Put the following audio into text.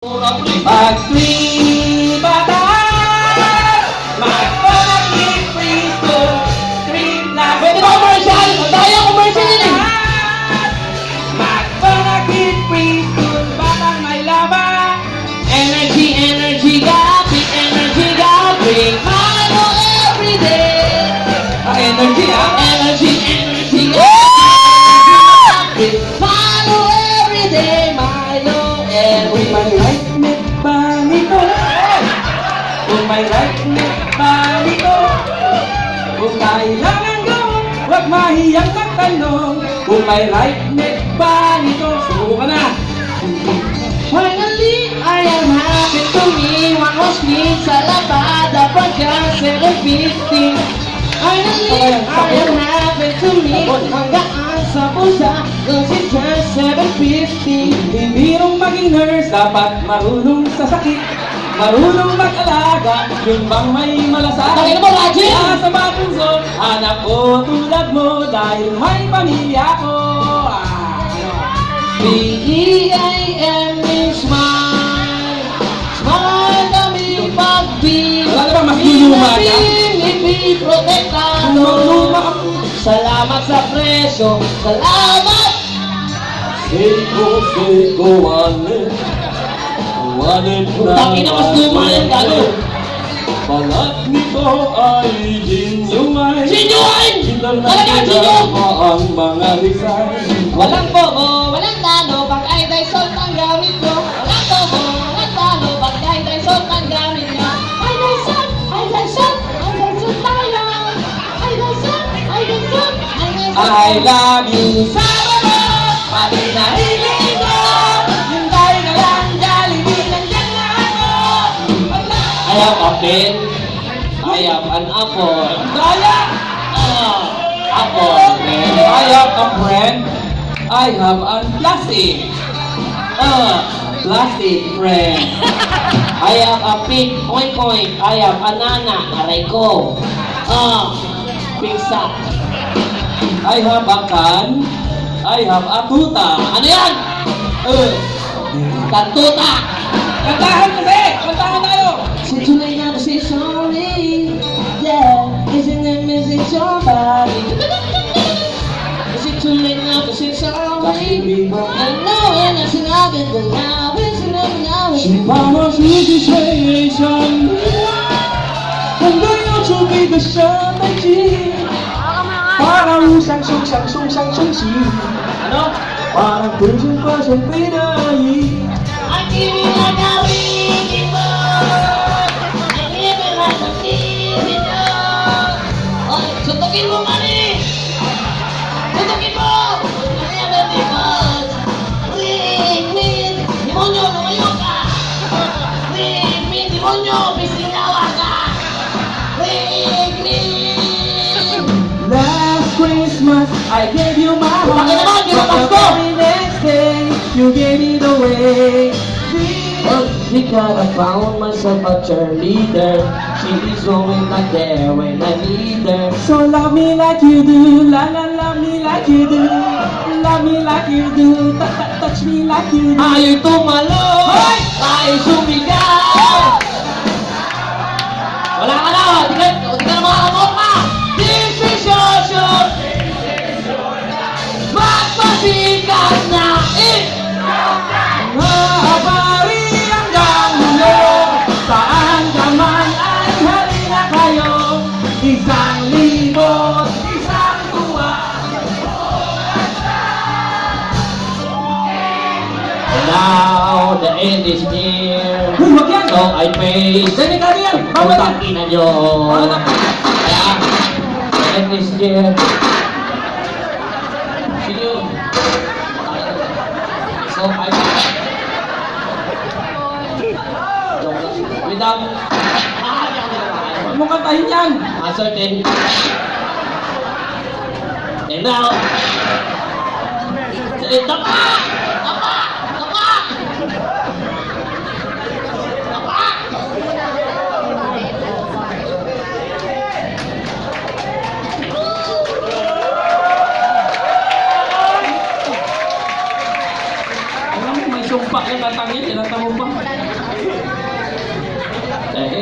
Pag tuwing bata, magpapakit preschool, street lights. Pwede ba commercial? Tayo commercial yun eh. Magpapakit preschool, batang may laban. Energy, energy, gabi, energy, gabi. Mano everyday. Energy Energy, energy, gabi. Mano everyday. Milo Kung may everyday. right neck ba nito? Kung may right neck ba nito? Kung kailangan gawin, huwag mahiyang magtanong. Kung may right neck ba nito? Subukan na! Finally, I am happy to me. One was me sa labada pagka 7:50. Finally, I am happy to me. Hanggaan sa pusa kasi just 7:50. Hindi rong maging nurse, dapat marunong sa sakit. Marunong mag-alaga, yung bang may malasakit. Tangina mo, Raji! Sa batunso, anak ko tulad mo, dahil may pamilya ko. B-E-A-M is smile. Smile kami pag-big. Wala na ba mas luluma ka? Hindi protektado. Luma ka. Salamat sa presyo. Salamat! Seko, walet. Walet na Tangina, mas luma yan, gago. Balat nito ay genuine. Genuine! Ilan na Talaga, genuine! ang mga resign. Walang bobo, walang talo, pag ay Dyson ang gamit ko. Walang bobo, walang talo, pag ay Dyson ang gamit ko. Ay Dyson, ay Dyson, ay Dyson tayo. Ay Dyson, ay Dyson, ay Dyson. I love you. Sama mo, pati na hiling ko. Yung tayo na lang, Jollibee, nandiyan na ako. I have a pen, I have an apple. Daya! Apple, pen. I have a friend. I have a plastic. Plastic friend. I have a pig, oink oink. I have a nana, aray ko. Pigsa. I have a can. I have a tuta. Ano yan? Kantuta. Kantahan kasi! Kantahan tayo! Say too late now to say sorry. Yeah, isn't it missing somebody? Is it too late now to say sorry? I know when I sinabi na nabi, sinabi nabi. Vamos registration. Hanggang yung chubi ka siya may G. Parang sung-sung-sung-sung-sung-si. Ano? Parang person pinayi. I'm giving like a winning ball. I'm giving like a winning ball. Oh, suntukin mo, Manny! Suntukin mo! Winning ball. Win, win. Demonyo, lumayo ka! Win, win, demonyo, pisinawa ka! Win, win. Last Christmas, I gave you my heart. Bakit naman? Di ba But the Pasko? very next day, you gave it away. Because I found myself a cheerleader. She is always not there when I need her. So love me like you do, la la love me like you do. Love me like you do, touch me like you do. Ayaw tumalon! Hoy! Ayaw sumigaw! Wala ka na! Di ka na makakamot ka! This is your show! Magpasikat na! Mahabari ang gamulo, saan ka man ay halina kayo. Isang libot, isang tuwa. Now the end is near. Uy, wag yan! So I face Delikado yan! Bawal yan! Putang ina nyo. Kaya, the end is near. Sino yun? So I Wait lang. Huwag mo kantahin yan! Certain. And now. Tapa! Tapa! Tapa! Tapa! Alam mo, may sumpa yung kantang yan, kinanta mo pa. Dahil